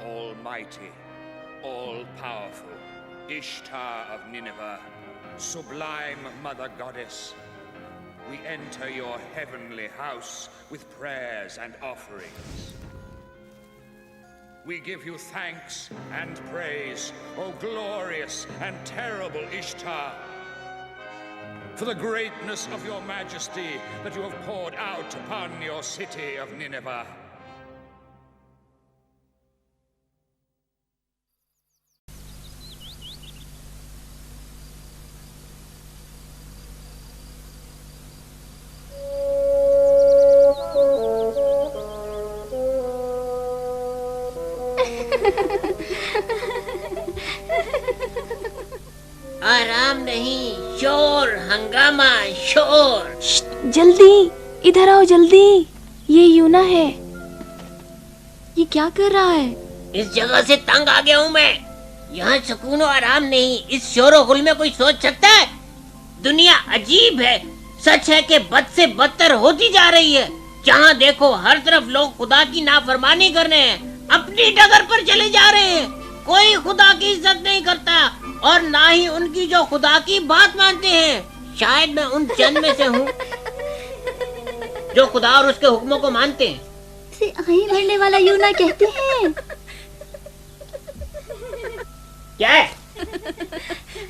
almighty, all-powerful, Ishtar of Nineveh, sublime Mother Goddess, we enter your heavenly house with prayers and offerings. We give you thanks and praise, O glorious and terrible Ishtar, for the greatness of your majesty that you have poured out upon your city of Nineveh. आराम नहीं, शोर, हंगामा, शोर। जल्दी इधर आओ, जल्दी। ये यूना है। ये क्या कर रहा है? इस जगह से तंग आ गया हूँ मैं। यहाँ सुकून और आराम नहीं। इस शोर-गुल में कोई सोच सकता है? दुनिया अजीब है। सच है कि बद से बदतर होती जा रही है। जहाँ देखो हर तरफ लोग खुदा की नाफरमानी कर रहे हैं, अपनी डगर पर चले जा रहे हैं। कोई खुदा की इज्जत नहीं करता और ना ही उनकी जो खुदा की बात मानते हैं। शायद मैं उन चंद में से हूँ जो खुदा और उसके हुक्मों को मानते हैं। इसे आही भरने वाला यूना कहते हैं। क्या है?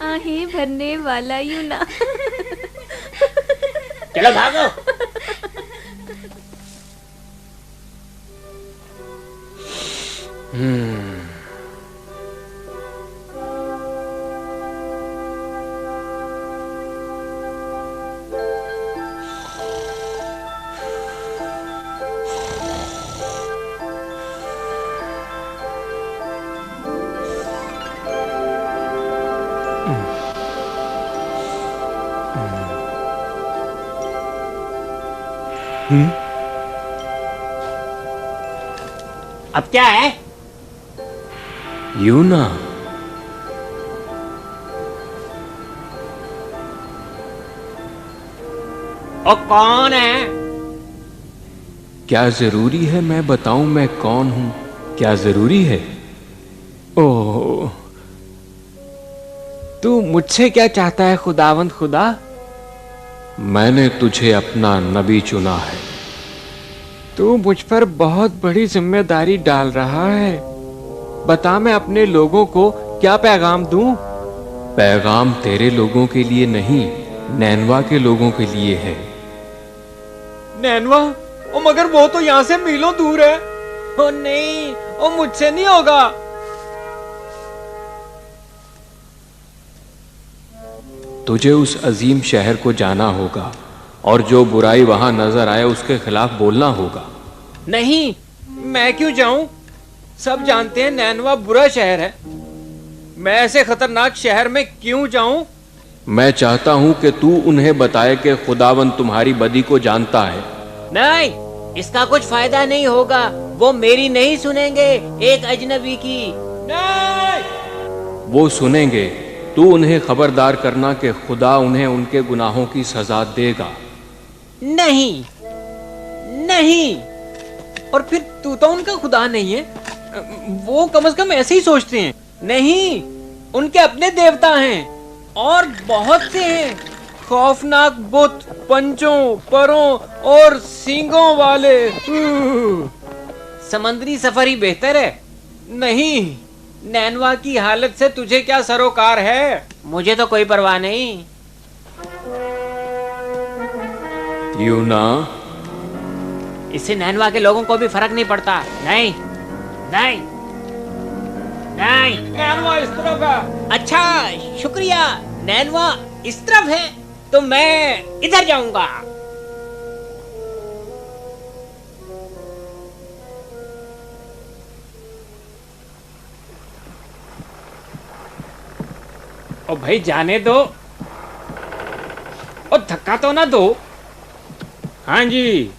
आही भरने वाला यूना। चलो भागो। अब क्या है? यूना, और कौन है? क्या जरूरी है मैं बताऊं मैं कौन हूं? क्या जरूरी है? ओह, तू मुझसे क्या चाहता है खुदावंद खुदा? मैंने तुझे अपना नबी चुना है। तू मुझ पर बहुत बड़ी जिम्मेदारी डाल रहा है। बता मैं अपने लोगों को क्या पैगाम दूं? पैगाम तेरे लोगों के लिए नहीं, नैनवा के लोगों के लिए है। नैनवा? ओ मगर वो तो यहाँ से मीलों दूर है। ओ नहीं, ओ मुझसे नहीं होगा। तुझे उस अजीम शहर को जाना होगा और जो बुराई वहां नजर आए उसके खिलाफ बोलना होगा। नहीं, मैं क्यों जाऊं? सब जानते हैं नैनवा बुरा शहर है। मैं ऐसे खतरनाक शहर में क्यों जाऊं? मैं चाहता हूं कि तू उन्हें बताए कि खुदावन तुम्हारी बदी को जानता है। नहीं, इसका कुछ फायदा नहीं होगा। वो मेरी नहीं सुनेंगे, एक अजनबी की। नहीं! वो सुनेंगे। तू उन्हें खबरदार करना कि खुदा उन्हें उनके गुनाहों की सजा देगा। नहीं, नहीं। और फिर तू तो उनका खुदा नहीं है। वो कम से कम ऐसे ही सोचते हैं। नहीं, उनके अपने देवता हैं और बहुत से हैं। खौफनाक बुत, पंचों, परों और सींगों वाले। समंदरी सफर ही बेहतर है। नहीं, नैनवा की हालत से तुझे क्या सरोकार है? मुझे तो कोई परवाह नहीं। यूना, इससे नैनवा के लोगों को भी फर्क नहीं पड़ता। नहीं, नहीं, नहीं। नैनवा इस तरफ है। अच्छा, शुक्रिया। नैनवा इस तरफ है तो मैं इधर जाऊंगा। ओ भाई जाने दो। और धक्का तो ना दो। हाँ जी,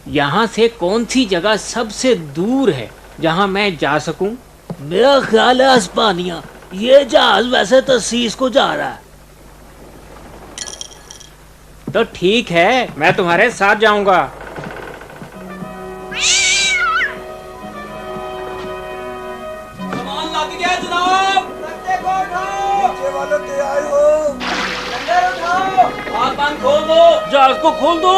यहाँ से कौन सी जगह सबसे दूर है जहाँ मैं जा सकूं? मेरा ख्याल है अस्पानिया। ये जहाज वैसे तो सीस को जा रहा है। तो ठीक है, मैं तुम्हारे साथ जाऊंगा। हालत में आए हो? आसमान खोल दो, जहाज को खोल दो।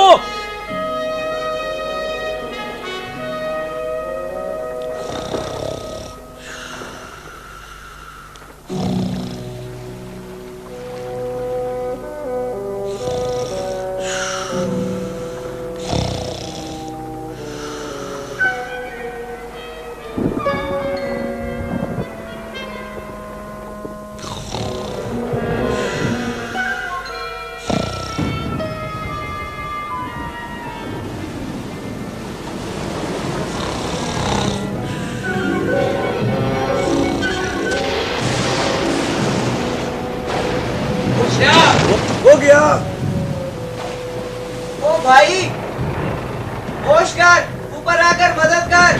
हो गया। ओ भाई, होश कर, ऊपर आकर मदद कर।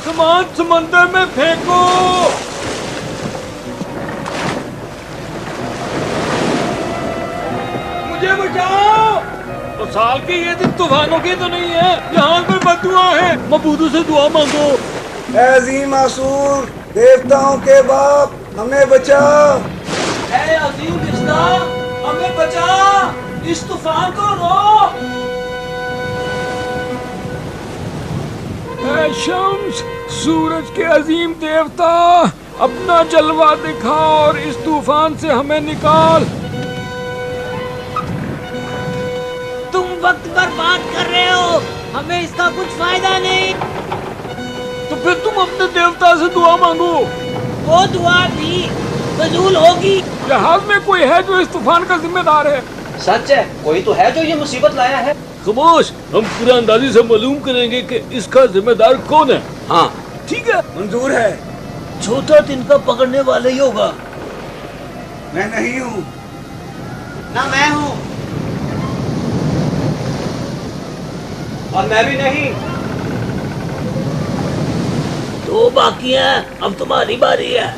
सामान समंदर में फेंको। मुझे बचाओ। और साल के ये दिन तूफानों के तो नहीं है, यहाँ पर बददुआ है। मबूदों से दुआ मांगो। ऐ अजीम आसूर, देवताओं के बाप, हमें बचा। ऐ अजीम इस्लाम, हमें बचा, इस तूफान को रोक। ऐ शम्स, सूरज के अजीम देवता, अपना जलवा दिखा और इस तूफान से हमें निकाल। तुम वक्त बर्बाद कर रहे हो, हमें इसका कुछ फायदा नहीं। तो फिर तुम अपने देवता से दुआ मांगो। वो दुआ भी फजूल होगी। जहाज में कोई है जो इस तूफान का जिम्मेदार है? सच है, कोई तो है जो ये मुसीबत लाया है। खामोश, हम पूरा अंदाजी से मालूम करेंगे कि इसका जिम्मेदार कौन है। हाँ, ठीक है। मंजूर है। छोटा तिनका पकड़ने वाले ही होगा। मैं नहीं हूँ। ना मैं हूँ। और मैं भी नहीं। दो बाकी हैं, अब तुम्हारी बारी है।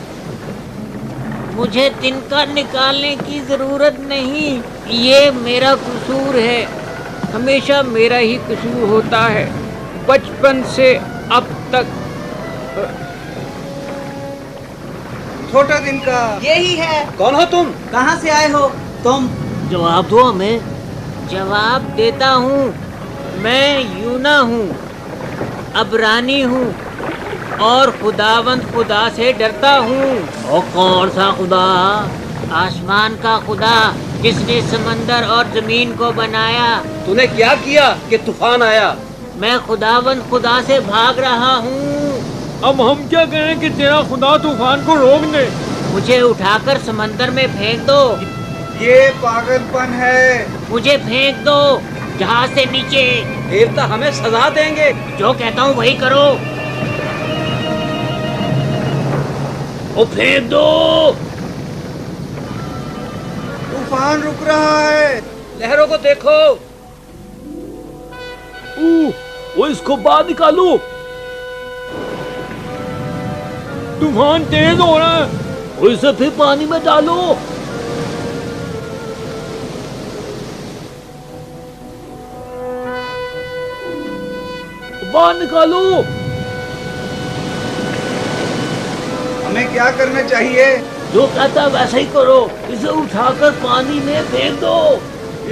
मुझे तिनका निकालने की जरूरत नहीं, ये मेरा कसूर है। हमेशा मेरा ही कसूर होता है, बचपन से अब तक। छोटा दिन का यही है। कौन हो तुम? कहाँ से आए हो तुम? जवाब दो हमें। जवाब देता हूँ, मैं यूना हूँ, अबरानी हूँ और खुदावंद खुदा से डरता हूँ। और कौन सा खुदा? आसमान का खुदा, जिसने समंदर और जमीन को बनाया। तूने क्या किया कि तूफान आया? मैं खुदावंद खुदा से भाग रहा हूँ। अब हम क्या करें कि तेरा खुदा तूफान को रोक दे? मुझे उठाकर समंदर में फेंक दो। ये पागलपन है। मुझे फेंक दो जहाज से नीचे। देवता हमें सजा देंगे। जो कहता हूँ वही करो। ओ फेंक दो। तूफान रुक रहा है। लहरों को देखो। वो इसको बाहर निकालो। तूफान तेज हो रहा है, और इसे फिर पानी में डालो। बाहर निकालो। हमें क्या करना चाहिए? जो कहता है वैसा ही करो। इसे उठाकर पानी में फेंक दो।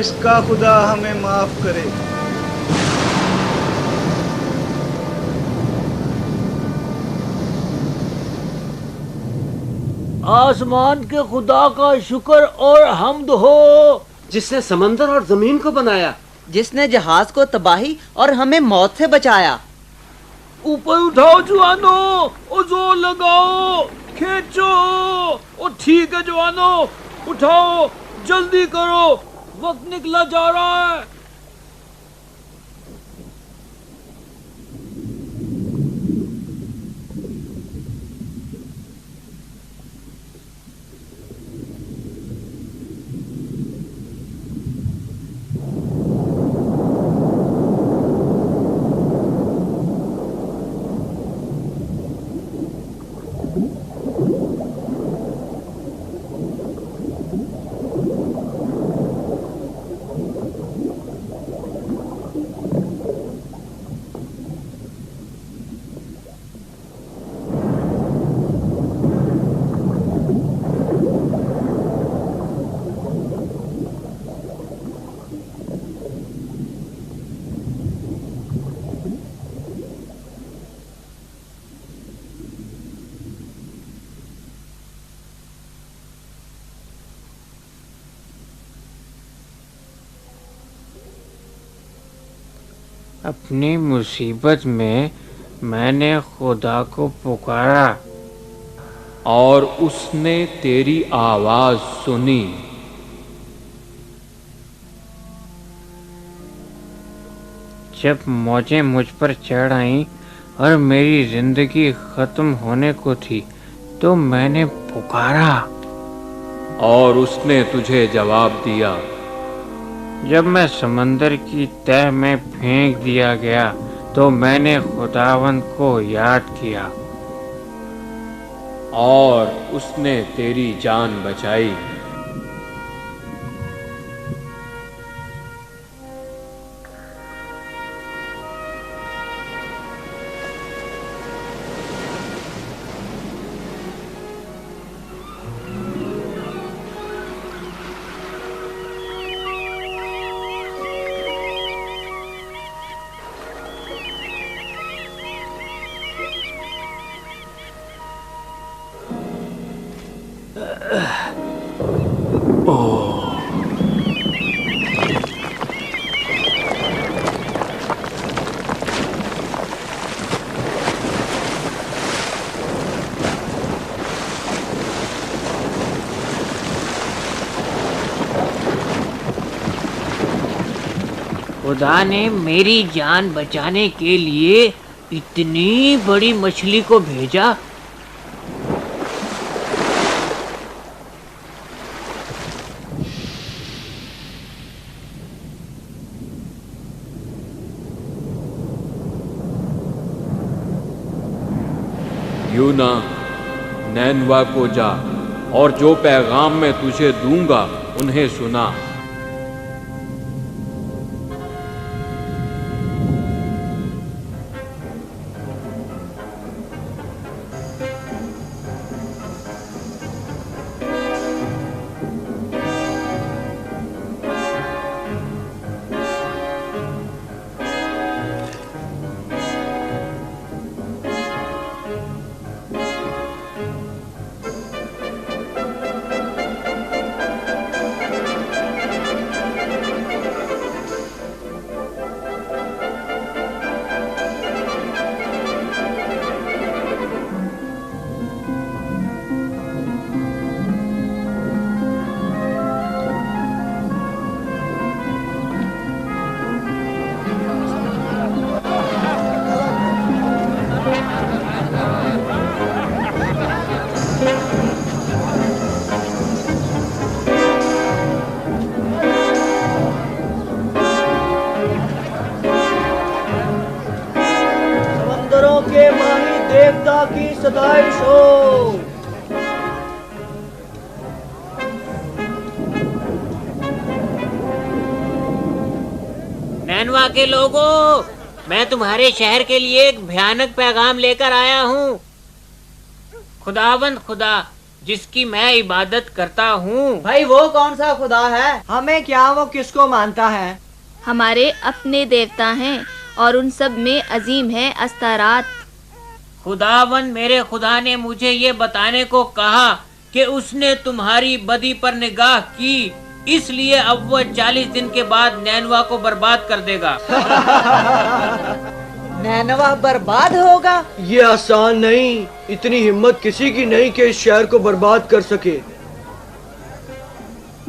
इसका खुदा हमें माफ करे। आसमान के खुदा का शुक्र और हम्द हो, जिसने समंदर और जमीन को बनाया, जिसने जहाज को तबाही और हमें मौत से बचाया। ऊपर उठाओ जवानो, और जोर लगाओ, खींचो। और ठीक है जवानो, उठाओ, जल्दी करो, वक्त निकला जा रहा है। अपनी मुसीबत में मैंने खुदा को पुकारा और उसने तेरी आवाज सुनी। जब मौजें मुझ पर चढ़ आईं और मेरी जिंदगी खत्म होने को थी तो मैंने पुकारा और उसने तुझे जवाब दिया। जब मैं समंदर की तह में फेंक दिया गया तो मैंने खुदावंद को याद किया और उसने तेरी जान बचाई। खुदा ने मेरी जान बचाने के लिए इतनी बड़ी मछली को भेजा। यूना, नैनवा को जा और जो पैगाम मैं तुझे दूंगा उन्हें सुना। के माही देवता की सताइश हो। नैनवा के लोगों, मैं तुम्हारे शहर के लिए एक भयानक पैगाम लेकर आया हूँ। खुदावंद खुदा जिसकी मैं इबादत करता हूँ। भाई वो कौन सा खुदा है? हमें क्या, वो किसको मानता है? हमारे अपने देवता हैं और उन सब में अजीम है अस्तारात। खुदावन मेरे खुदा ने मुझे ये बताने को कहा कि उसने तुम्हारी बदी पर निगाह की, इसलिए अब वह 40 दिन के बाद नैनवा को बर्बाद कर देगा। नैनवा बर्बाद होगा? ये आसान नहीं, इतनी हिम्मत किसी की नहीं कि इस शहर को बर्बाद कर सके।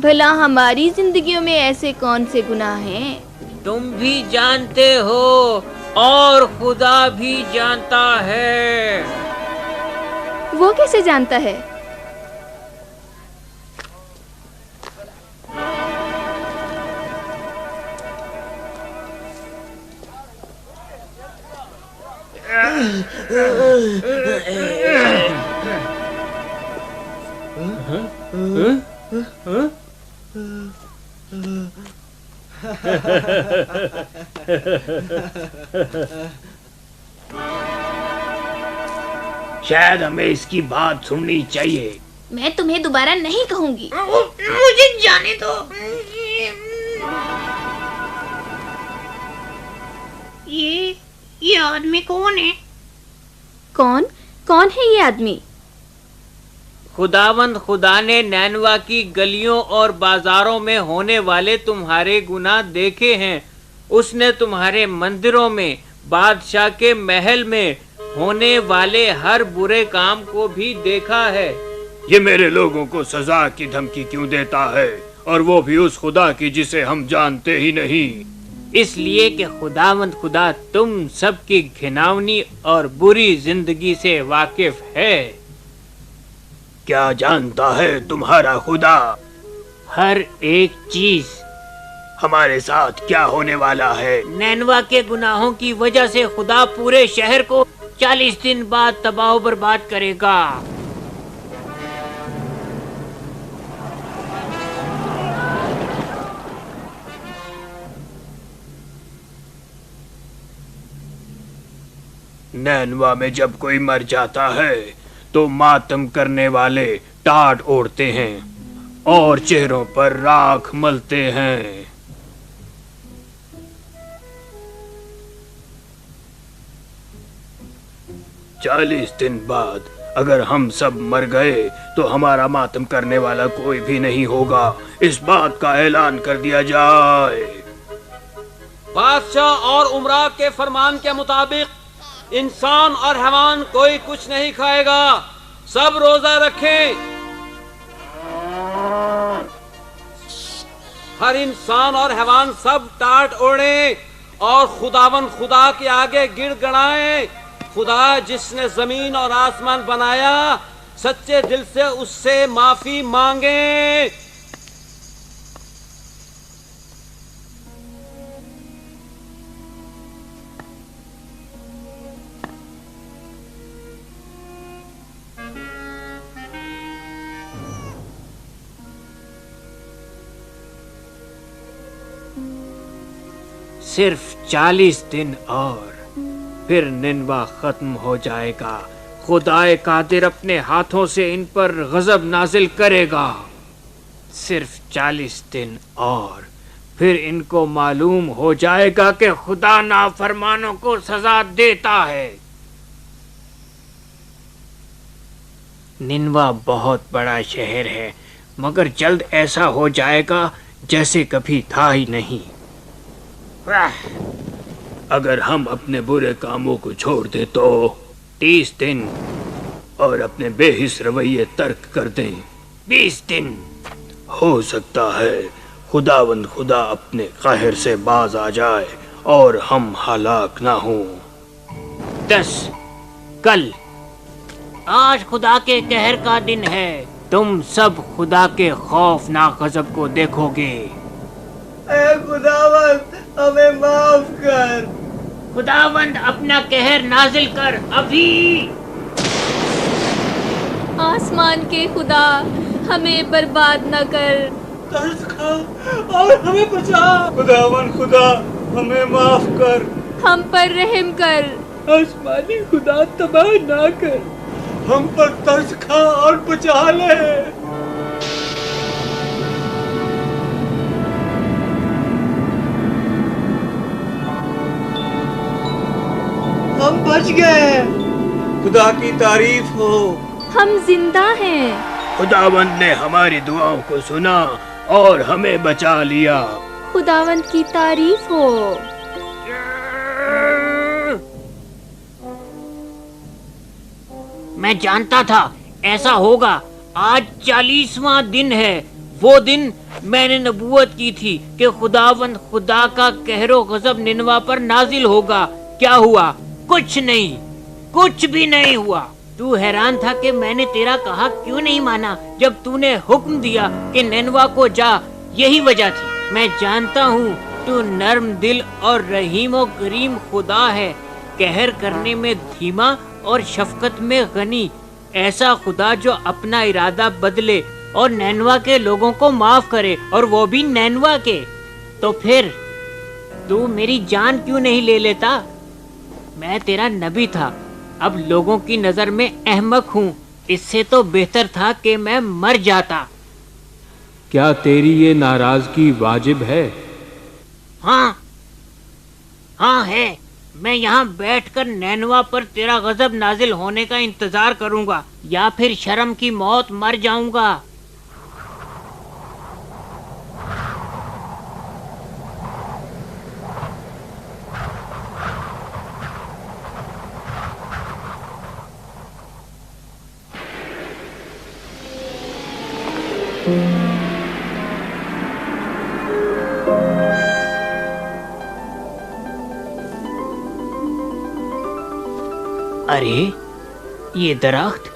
भला हमारी जिंदगियों में ऐसे कौन से गुनाह हैं? तुम भी जानते हो और खुदा भी जानता है। वो कैसे जानता है? शायद हमें इसकी बात सुननी चाहिए। मैं तुम्हें दोबारा नहीं कहूंगी। मुझे जाने दो। ये आदमी कौन है? कौन है ये आदमी? खुदावंद खुदा ने नैनवा की गलियों और बाजारों में होने वाले तुम्हारे गुनाह देखे हैं उसने तुम्हारे मंदिरों में, बादशाह के महल में होने वाले हर बुरे काम को भी देखा है। ये मेरे लोगों को सजा की धमकी क्यों देता है, और वो भी उस खुदा की जिसे हम जानते ही नहीं? इसलिए कि खुदावंद खुदा तुम सबकी घिनौनी और बुरी जिंदगी से वाकिफ है। क्या जानता है तुम्हारा खुदा? हर एक चीज। हमारे साथ क्या होने वाला है? नैनवा के गुनाहों की वजह से खुदा पूरे शहर को 40 दिन बाद तबाह बर्बाद करेगा। नैनवा में जब कोई मर जाता है तो मातम करने वाले टाट ओढ़ते हैं और चेहरों पर राख मलते हैं। चालीस दिन बाद अगर हम सब मर गए तो हमारा मातम करने वाला कोई भी नहीं होगा। इस बात का ऐलान कर दिया जाए। बादशाह और उमरा के फरमान के मुताबिक इंसान और हैवान कोई कुछ नहीं खाएगा। सब रोजा रखें। हर इंसान और हैवान सब टाट ओढ़े और खुदावन खुदा के आगे गिड़गिड़ाएं। खुदा जिसने जमीन और आसमान बनाया, सच्चे दिल से उससे माफी मांगे। सिर्फ 40 दिन और फिर निन्वा खत्म हो जाएगा। खुदाए कादिर अपने हाथों से इन पर गजब नाजिल करेगा। सिर्फ 40 दिन और फिर इनको मालूम हो जाएगा कि खुदा नाफरमानों को सजा देता है। निन्वा बहुत बड़ा शहर है, मगर जल्द ऐसा हो जाएगा जैसे कभी था ही नहीं। अगर हम अपने बुरे कामों को छोड़ दे तो 30 दिन, और अपने बेहिस रवैये तर्क कर दें 20 दिन। हो सकता है खुदावंद खुदा अपने कहर से बाज आ जाए और हम हलाक ना हों। 10 कल। आज खुदा के कहर का दिन है। तुम सब खुदा के खौफनाक गजब को देखोगे। ऐ खुदावंद हमें माफ कर। खुदावंद अपना कहर नाजिल कर अभी। आसमान के खुदा हमें बर्बाद न कर। तरस खा और हमें बचा। खुदावन खुदा हमें माफ कर। हम पर रहम कर। आसमानी खुदा तबाह ना कर। हम पर तरस खा और बचा ले। हम बच गए। खुदा की तारीफ हो। हम जिंदा हैं। खुदावंद ने हमारी दुआओं को सुना और हमें बचा लिया। खुदावंद की तारीफ हो। मैं जानता था ऐसा होगा। आज 40वां दिन है। वो दिन मैंने नबूवत की थी कि खुदावंद खुदा का कहरो गजब निनवा पर नाजिल होगा। क्या हुआ? कुछ नहीं, कुछ भी नहीं हुआ। तू हैरान था कि मैंने तेरा कहा क्यों नहीं माना जब तूने हुक्म दिया कि निनवा को जा। यही वजह थी। मैं जानता हूँ तू नर्म दिल और रहीम और करीम खुदा है, कहर करने में धीमा और शफकत में गनी। ऐसा खुदा जो अपना इरादा बदले और नैनवा के लोगों को माफ करे, और वो भी नैनवा के। तो फिर तू मेरी जान क्यों नहीं ले लेता? मैं तेरा नबी था, अब लोगों की नजर में अहमक हूँ। इससे तो बेहतर था कि मैं मर जाता। क्या तेरी ये नाराजगी वाजिब है? हाँ हाँ है। मैं यहाँ बैठकर नैनवा पर तेरा गजब नाजिल होने का इंतजार करूंगा, या फिर शर्म की मौत मर जाऊंगा। अरे ये दरख्त,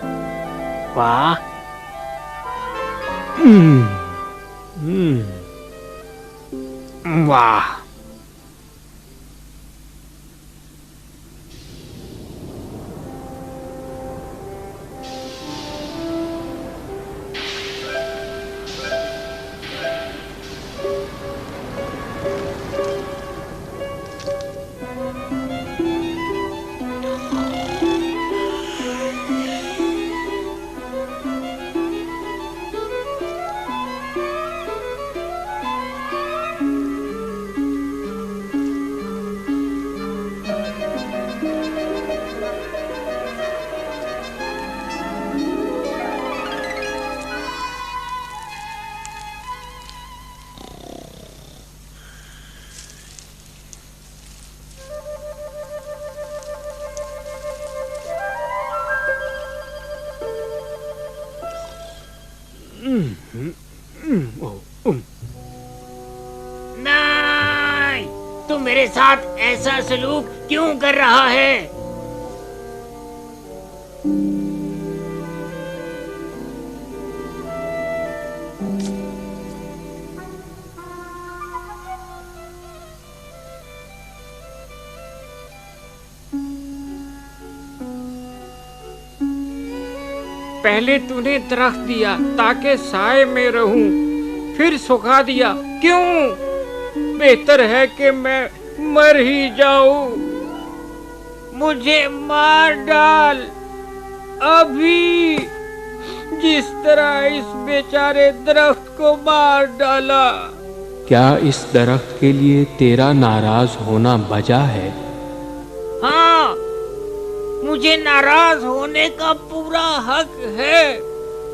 वाह। वाह। नहीं, तू मेरे साथ ऐसा सलूक क्यों कर रहा है? पहले तूने दरख्त दिया ताकि साए में रहूं, फिर सुखा दिया। क्यों? बेहतर है कि मैं मर ही जाऊं। मुझे मार डाल अभी, जिस तरह इस बेचारे दरख्त को मार डाला। क्या इस दरख्त के लिए तेरा नाराज होना वजह है? हाँ, मुझे नाराज होने का पूरा हक है।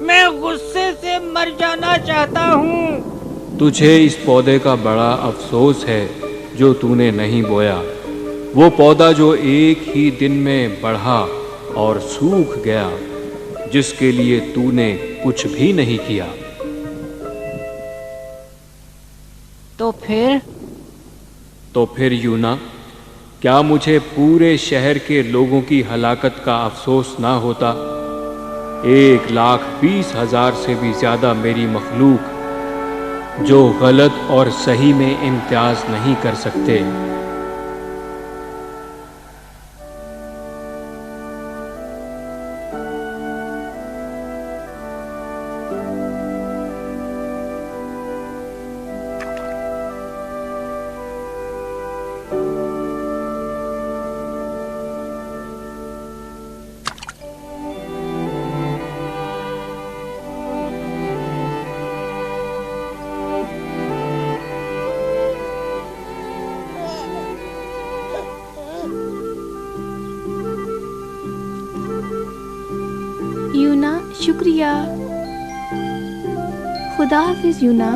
मैं गुस्से से मर जाना चाहता हूँ। तुझे इस पौधे का बड़ा अफसोस है जो तूने नहीं बोया। वो पौधा जो एक ही दिन में बढ़ा और सूख गया, जिसके लिए तूने कुछ भी नहीं किया। तो फिर यूना, क्या मुझे पूरे शहर के लोगों की हलाकत का अफसोस ना होता? 1,20,000 से भी ज्यादा मेरी मखलूक जो गलत और सही में इम्तियाज नहीं कर सकते। यूना, शुक्रिया। खुदा हाफिज यूना।